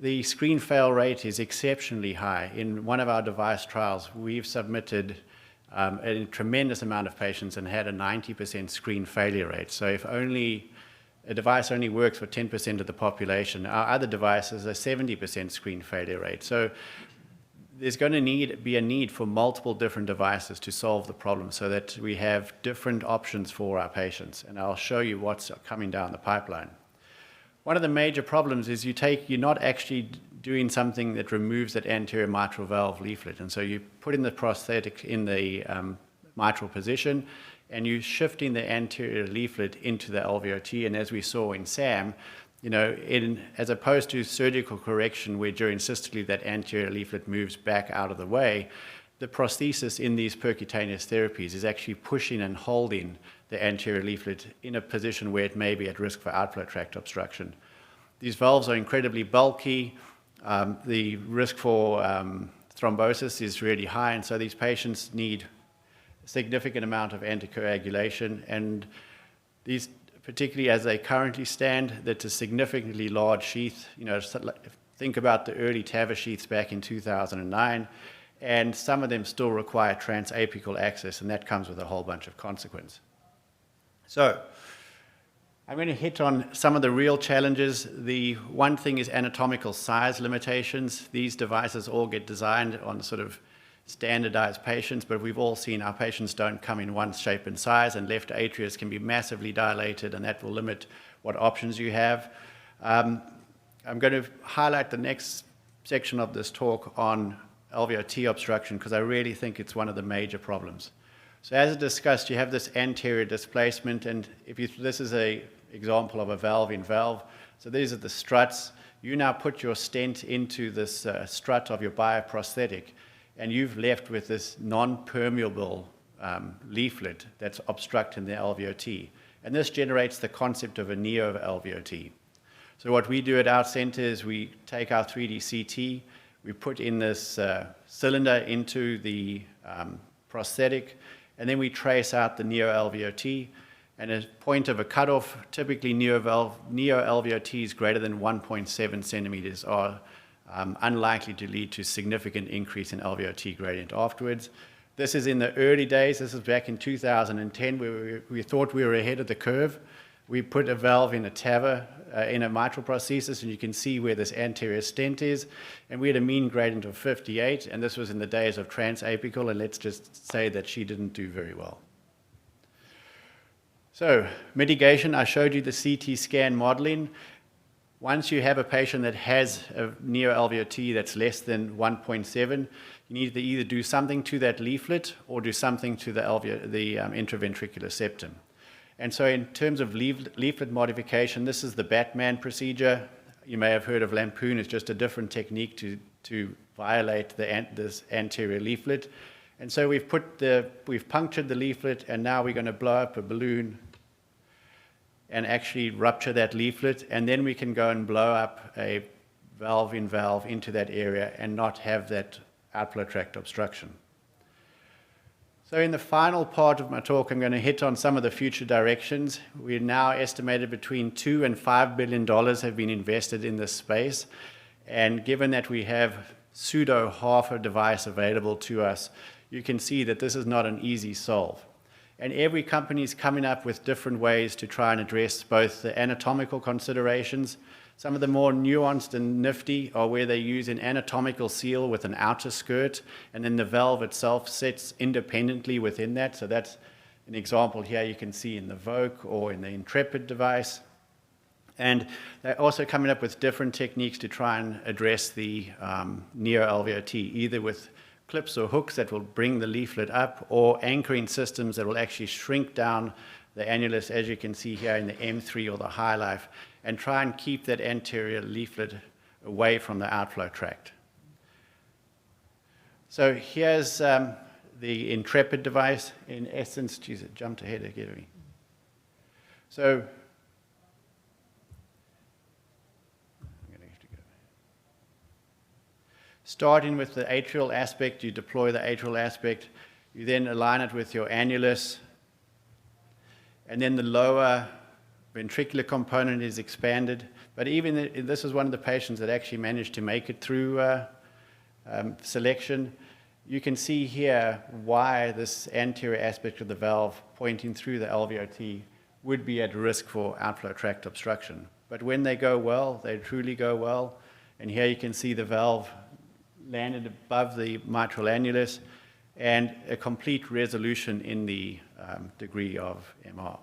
the screen fail rate is exceptionally high. In one of our device trials, we've submitted a tremendous amount of patients and had a 90% screen failure rate. So if a device only works for 10% of the population, our other devices are 70% screen failure rate. So there's going to be a need for multiple different devices to solve the problem so that we have different options for our patients. And I'll show you what's coming down the pipeline. One of the major problems is you're not actually doing something that removes that anterior mitral valve leaflet. And so you put in the prosthetic in the mitral position, and you're shifting the anterior leaflet into the LVOT. And as we saw in SAM, as opposed to surgical correction where during systole that anterior leaflet moves back out of the way, the prosthesis in these percutaneous therapies is actually pushing and holding the anterior leaflet in a position where it may be at risk for outflow tract obstruction. These valves are incredibly bulky. The risk for thrombosis is really high, and so these patients need a significant amount of anticoagulation. And these, particularly as they currently stand, that's a significantly large sheath. Think about the early TAVR sheaths back in 2009, and some of them still require transapical access, and that comes with a whole bunch of consequence. So I'm going to hit on some of the real challenges. The one thing is anatomical size limitations. These devices all get designed on sort of standardized patients, but we've all seen our patients don't come in one shape and size, and left atrias can be massively dilated, and that will limit what options you have. I'm going to highlight the next section of this talk on LVOT obstruction because I really think it's one of the major problems. So as discussed, you have this anterior displacement, and this is an example of a valve in valve. So these are the struts. You now put your stent into this strut of your bioprosthetic, and you've left with this non-permeable leaflet that's obstructing the LVOT. And this generates the concept of a neo-LVOT. So what we do at our center is we take our 3D CT, we put in this cylinder into the prosthetic, and then we trace out the neo-LVOT. And at point of a cutoff, typically neo-LVOTs greater than 1.7 centimeters are unlikely to lead to significant increase in LVOT gradient afterwards. This is in the early days. This is back in 2010 where we thought we were ahead of the curve. We put a valve in a TAVR, in a mitral prosthesis, and you can see where this anterior stent is. And we had a mean gradient of 58, and this was in the days of transapical, and let's just say that she didn't do very well. So, mitigation, I showed you the CT scan modeling. Once you have a patient that has a neo-LVOT that's less than 1.7, you need to either do something to that leaflet or do something to the intraventricular septum. And so in terms of leaflet modification, this is the Batman procedure. You may have heard of Lampoon. It's just a different technique to violate this anterior leaflet. And so we've punctured the leaflet, and now we're going to blow up a balloon and actually rupture that leaflet, and then we can go and blow up a valve in valve into that area and not have that outflow tract obstruction. So in the final part of my talk, I'm going to hit on some of the future directions. We're now estimated between $2 and $5 billion have been invested in this space. And given that we have pseudo half a device available to us, you can see that this is not an easy solve. And every company is coming up with different ways to try and address both the anatomical considerations. Some of the more nuanced and nifty are where they use an anatomical seal with an outer skirt, and then the valve itself sits independently within that. So that's an example here you can see in the Vogue or in the Intrepid device. And they're also coming up with different techniques to try and address the neo-LVOT, either with clips or hooks that will bring the leaflet up, or anchoring systems that will actually shrink down the annulus, as you can see here in the M3 or the High Life, and try and keep that anterior leaflet away from the outflow tract. So here's the Intrepid device. In essence, geez, it jumped ahead again of me. So starting with the atrial aspect, you deploy the atrial aspect, you then align it with your annulus, and then the lower ventricular component is expanded. But even this is one of the patients that actually managed to make it through selection. You can see here why this anterior aspect of the valve pointing through the LVOT would be at risk for outflow tract obstruction. But when they go well, they truly go well. And here you can see the valve landed above the mitral annulus, and a complete resolution in the degree of MR.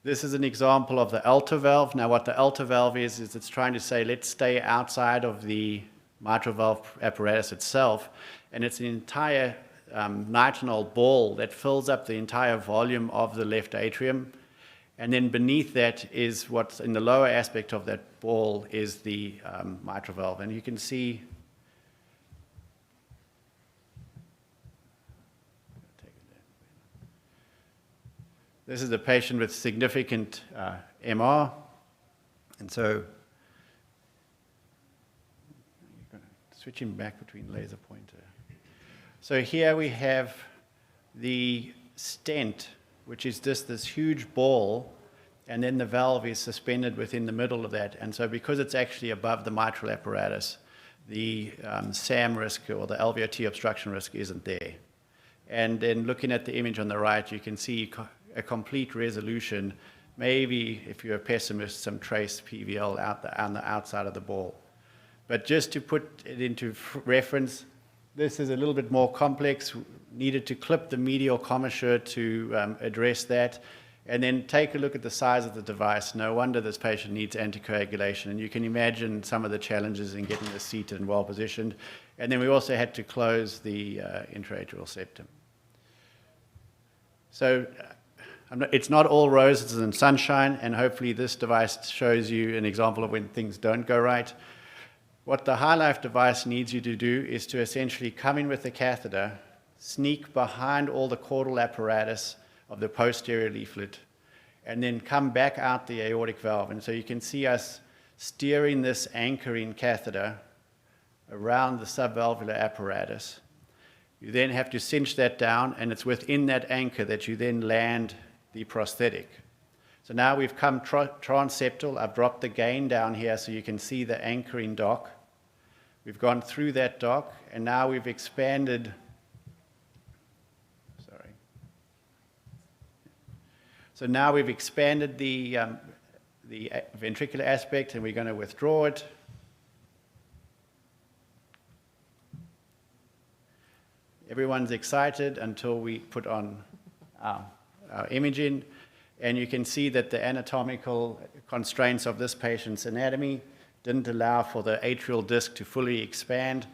This is an example of the Alta valve. Now what the Alta valve is it's trying to say, let's stay outside of the mitral valve apparatus itself, and it's an entire nitinol ball that fills up the entire volume of the left atrium. And then beneath that is what's in the lower aspect of that ball is the mitral valve. And you can see this is a patient with significant MR. And so switching back between laser pointer. So here we have the stent, which is just this huge ball, and then the valve is suspended within the middle of that. And so because it's actually above the mitral apparatus, the SAM risk or the LVOT obstruction risk isn't there. And then looking at the image on the right, you can see a complete resolution maybe, if you're a pessimist, some trace PVL on the outside of the ball. But just to put it into reference, this is a little bit more complex. Needed to clip the medial commissure to address that. And then take a look at the size of the device. No wonder this patient needs anticoagulation. And you can imagine some of the challenges in getting this seated and well positioned. And then we also had to close the intraatrial septum. So it's not all roses and sunshine, and hopefully this device shows you an example of when things don't go right. What the HighLife device needs you to do is to essentially come in with the catheter, sneak behind all the caudal apparatus of the posterior leaflet, and then come back out the aortic valve. And so you can see us steering this anchoring catheter around the subvalvular apparatus. You then have to cinch that down, and it's within that anchor that you then land the prosthetic. So now we've come transeptal. I've dropped the gain down here so you can see the anchoring dock. We've gone through that dock, and now we've expanded. So now we've expanded the ventricular aspect, and we're going to withdraw it. Everyone's excited until we put on our imaging, and you can see that the anatomical constraints of this patient's anatomy didn't allow for the atrial disc to fully expand.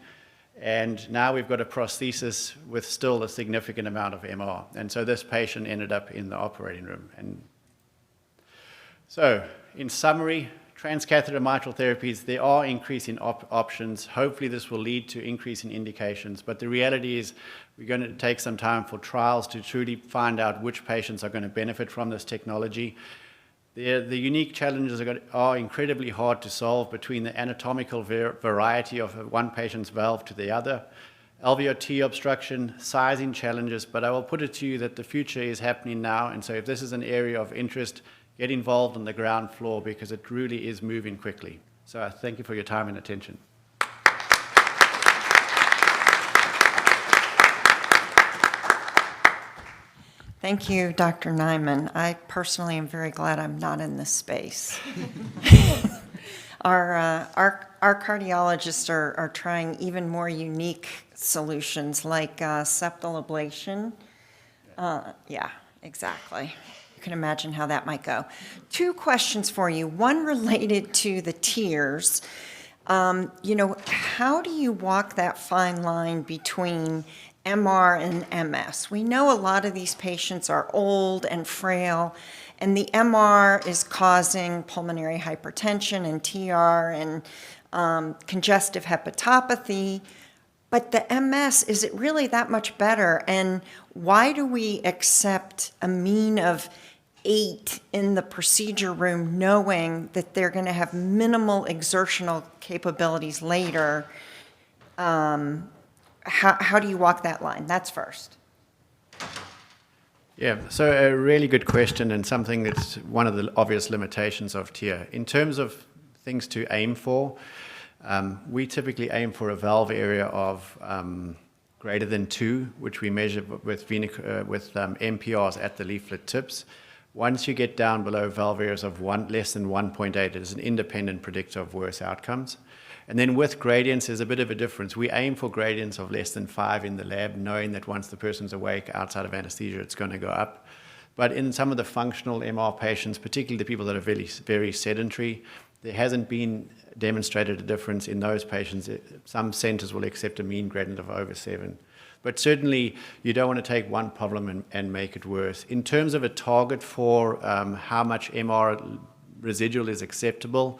And now we've got a prosthesis with still a significant amount of MR. And so this patient ended up in the operating room. And so, in summary, transcatheter mitral therapies, there are increasing options. Hopefully this will lead to increasing indications. But the reality is we're going to take some time for trials to truly find out which patients are going to benefit from this technology. The unique challenges are incredibly hard to solve between the anatomical variety of one patient's valve to the other, alveolar T obstruction, sizing challenges, but I will put it to you that the future is happening now, and so if this is an area of interest, get involved on the ground floor because it really is moving quickly. So I thank you for your time and attention. Thank you, Dr. Nyman. I personally am very glad I'm not in this space. Our cardiologists are trying even more unique solutions like septal ablation. Yeah, exactly. You can imagine how that might go. Two questions for you. One related to the tiers. How do you walk that fine line between MR and MS? We know a lot of these patients are old and frail, and the MR is causing pulmonary hypertension and TR and congestive hepatopathy. But the MS, is it really that much better? And why do we accept a mean of 8 in the procedure room knowing that they're going to have minimal exertional capabilities later? How do you walk that line? That's first. Yeah, so a really good question and something that's one of the obvious limitations of TIA. In terms of things to aim for, we typically aim for a valve area of greater than 2, which we measure with MPRs at the leaflet tips. Once you get down below valve areas of less than 1.8, it is an independent predictor of worse outcomes. And then with gradients, there's a bit of a difference. We aim for gradients of less than 5 in the lab, knowing that once the person's awake outside of anesthesia, it's going to go up. But in some of the functional MR patients, particularly the people that are very, very sedentary, there hasn't been demonstrated a difference in those patients. Some centers will accept a mean gradient of over 7. But certainly, you don't want to take one problem and make it worse. In terms of a target for how much MR residual is acceptable,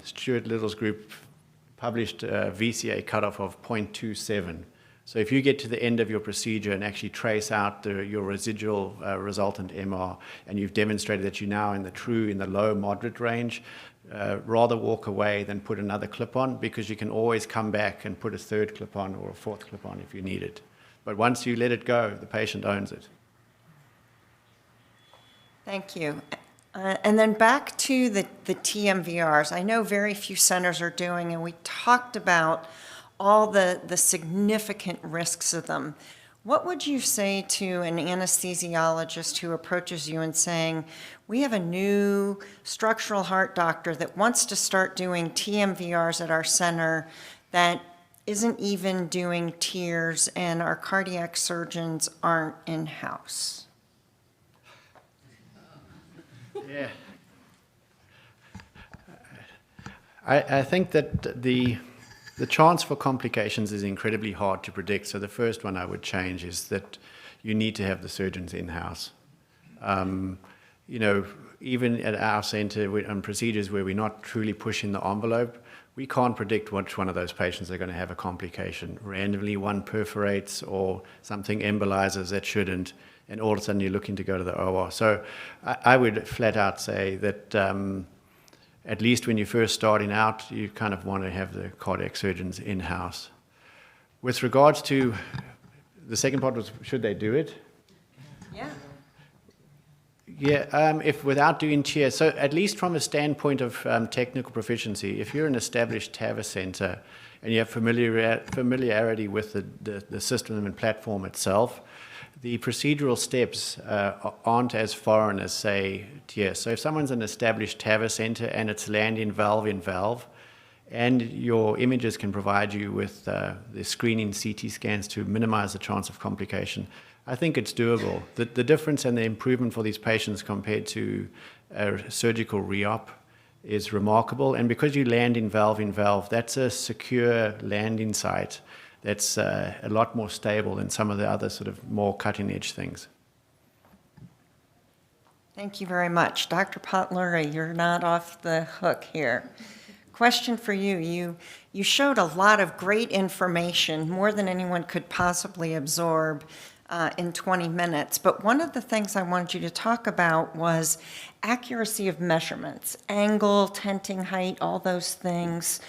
Stuart Little's group published a VCA cutoff of 0.27. So if you get to the end of your procedure and actually trace out your residual resultant MR, and you've demonstrated that you're now in the low moderate range, rather walk away than put another clip on, because you can always come back and put a third clip on or a fourth clip on if you need it. But once you let it go, the patient owns it. Thank you. And then back to the TMVRs. I know very few centers are doing, and we talked about all the significant risks of them. What would you say to an anesthesiologist who approaches you and saying, we have a new structural heart doctor that wants to start doing TMVRs at our center that isn't even doing TEERS and our cardiac surgeons aren't in-house? Yeah. I think that the chance for complications is incredibly hard to predict. So the first one I would change is that you need to have the surgeons in-house. You know, even at our center on procedures where we're not truly pushing the envelope, we can't predict which one of those patients are going to have a complication. Randomly, one perforates or something embolizes that shouldn't, and all of a sudden you're looking to go to the OR. So I would flat out say that at least when you're first starting out, you kind of want to have the cardiac surgeons in-house. With regards to, the second part was, should they do it? Yeah. Yeah, if without doing TEER, so at least from a standpoint of technical proficiency, if you're an established TAVR center and you have familiarity with the system and platform itself, the procedural steps aren't as foreign as, say, TEER. So if someone's an established TAVR center and it's land in valve, and your images can provide you with the screening CT scans to minimize the chance of complication, I think it's doable. The difference and the improvement for these patients compared to a surgical re-op is remarkable. And because you land in valve, that's a secure landing site that's a lot more stable than some of the other sort of more cutting-edge things. Thank you very much. Dr. Potluri, you're not off the hook here. Question for you. You showed a lot of great information, more than anyone could possibly absorb in 20 minutes. But one of the things I wanted you to talk about was accuracy of measurements, angle, tenting height, all those things.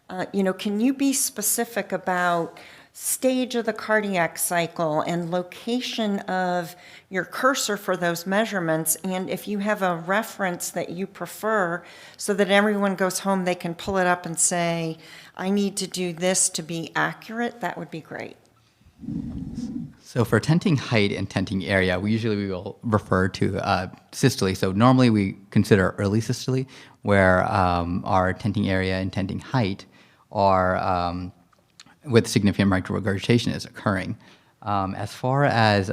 Can you be specific about stage of the cardiac cycle and location of your cursor for those measurements, and if you have a reference that you prefer so that everyone goes home, they can pull it up and say, I need to do this to be accurate, that would be great. So for tenting height and tenting area, we will refer to systole. So normally we consider early systole, where our tenting area and tenting height are with significant mitral regurgitation is occurring. As far as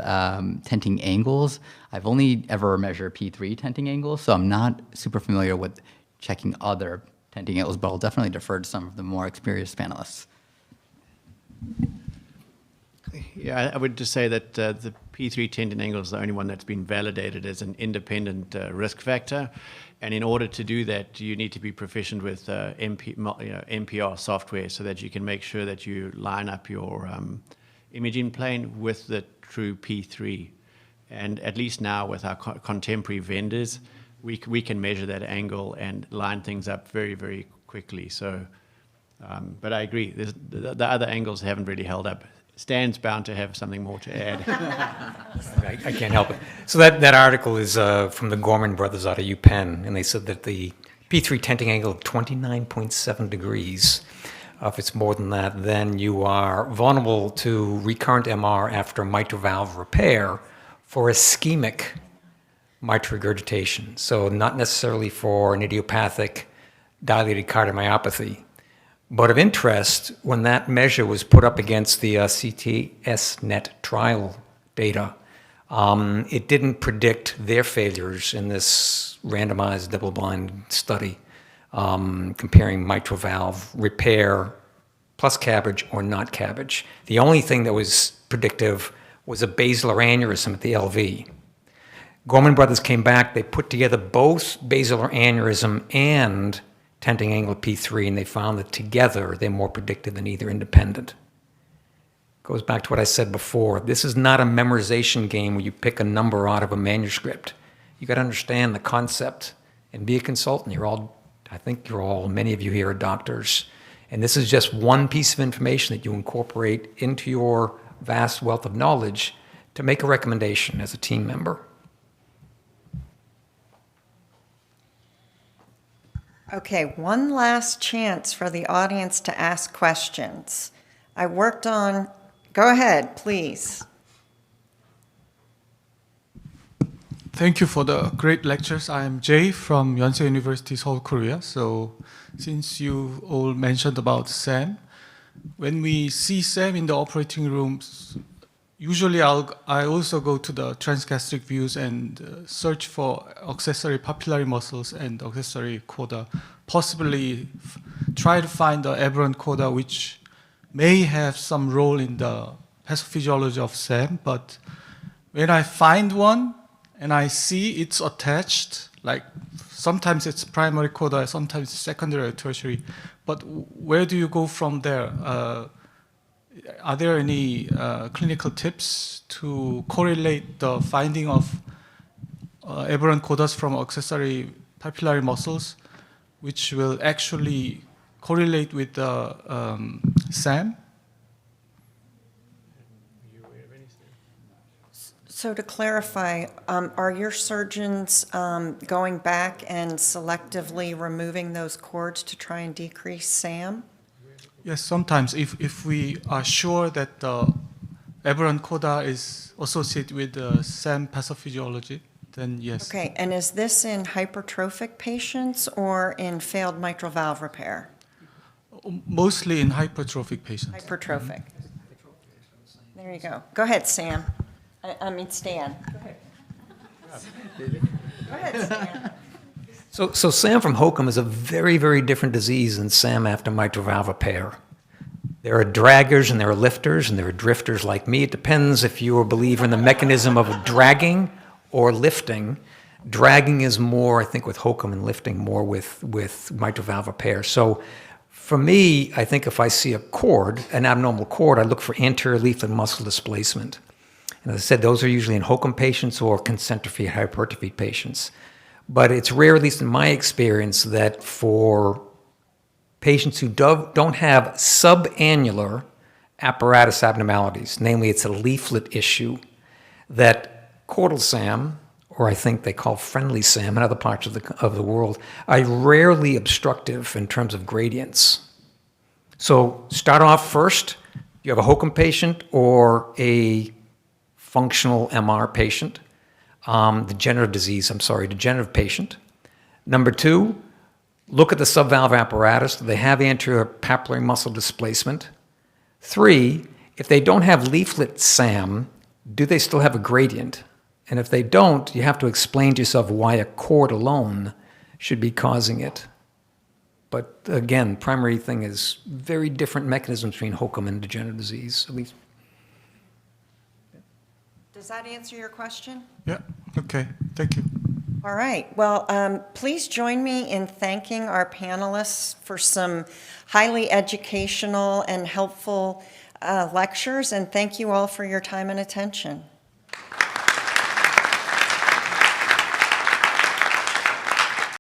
tenting angles, I've only ever measured P3 tenting angles, so I'm not super familiar with checking other tenting angles, but I'll definitely defer to some of the more experienced panelists. Yeah, I would just say that the P3 tenting angle is the only one that's been validated as an independent risk factor. And in order to do that, you need to be proficient with NPR software so that you can make sure that you line up your imaging plane with the true P3. And at least now with our contemporary vendors, we can measure that angle and line things up very, very quickly. So, but I agree, the other angles haven't really held up. Stan's bound to have something more to add. I can't help it. So that article is from the Gorman brothers out of UPenn, and they said that the P3 tenting angle of 29.7 degrees, if it's more than that, then you are vulnerable to recurrent MR after mitral valve repair for ischemic mitral regurgitation. So not necessarily for an idiopathic dilated cardiomyopathy. But of interest, when that measure was put up against the CTSNet trial data, it didn't predict their failures in this randomized double-blind study comparing mitral valve repair plus CABG or not CABG. The only thing that was predictive was a basilar aneurysm at the LV. Gorman Brothers came back, they put together both basilar aneurysm and tenting angle P3, and they found that together they're more predictive than either independent. Goes back to what I said before. This is not a memorization game where you pick a number out of a manuscript. You got to understand the concept and be a consultant. Many of you here are doctors, and this is just one piece of information that you incorporate into your vast wealth of knowledge to make a recommendation as a team member. Okay, one last chance for the audience to ask questions. Go ahead, please. Thank you for the great lectures. I am Jay from Yonsei University, Seoul, Korea. So since you all mentioned about SAM, when we see SAM in the operating rooms, usually I also go to the transgastric views and search for accessory papillary muscles and accessory coda, possibly try to find the aberrant coda which may have some role in the pathophysiology of SAM, but when I find one and I see it's attached, like sometimes it's primary coda, sometimes it's secondary or tertiary, but where do you go from there? Are there any clinical tips to correlate the finding of aberrant codas from accessory papillary muscles, which will actually correlate with the SAM? So to clarify, are your surgeons going back and selectively removing those cords to try and decrease SAM? Yes, sometimes if we are sure that the aberrant coda is associated with the SAM pathophysiology, then yes. Okay, and is this in hypertrophic patients or in failed mitral valve repair? Mostly in hypertrophic patients. Hypertrophic. There you go. Go ahead, Sam. I mean, Stan. Go ahead. Go ahead, Stan. So SAM from Hokum is a very, very different disease than SAM after mitral valve repair. There are draggers and there are lifters and there are drifters like me. It depends if you're a believer in the mechanism of dragging or lifting. Dragging is more, I think, with Hokum, and lifting more with mitral valve repair. So for me, I think if I see a cord, an abnormal cord, I look for anterior leaflet muscle displacement. And as I said, those are usually in Hokum patients or concentric hypertrophy patients. But it's rare, at least in my experience, that for patients who don't have subannular apparatus abnormalities, namely it's a leaflet issue, that chordal SAM, or I think they call friendly SAM in other parts of the world, are rarely obstructive in terms of gradients. So start off first, you have a Hokum patient or a functional MR patient, degenerative patient. Number two, look at the subvalve apparatus. Do they have anterior papillary muscle displacement? Three, if they don't have leaflet SAM, do they still have a gradient? And if they don't, you have to explain to yourself why a cord alone should be causing it. But again, primary thing is very different mechanisms between Hokum and degenerative disease, at least. Does that answer your question? Yeah, okay, thank you. All right. Well, please join me in thanking our panelists for some highly educational and helpful lectures, and thank you all for your time and attention.